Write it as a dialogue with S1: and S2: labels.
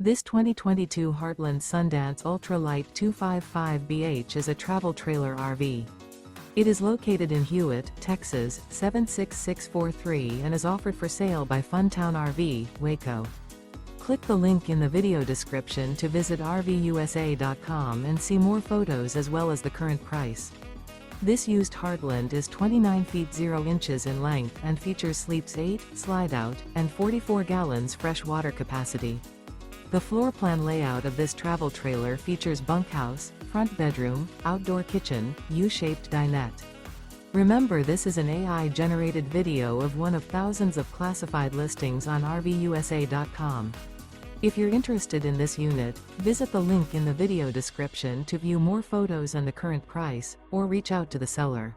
S1: This 2022 Heartland Sundance Ultra Lite 255BH is a travel trailer RV. It is located in Hewitt, Texas, 76643 and is offered for sale by Funtown RV, Waco. Click the link in the video description to visit RVUSA.com and see more photos as well as the current price. This used Heartland is 29 feet 0 inches in length and features sleeps 8, slide-out, and 44 gallons fresh water capacity. The floor plan layout of this travel trailer features bunkhouse, front bedroom, outdoor kitchen, U-shaped dinette. Remember, this is an AI-generated video of one of thousands of classified listings on RVUSA.com. If you're interested in this unit, visit the link in the video description to view more photos and the current price, or reach out to the seller.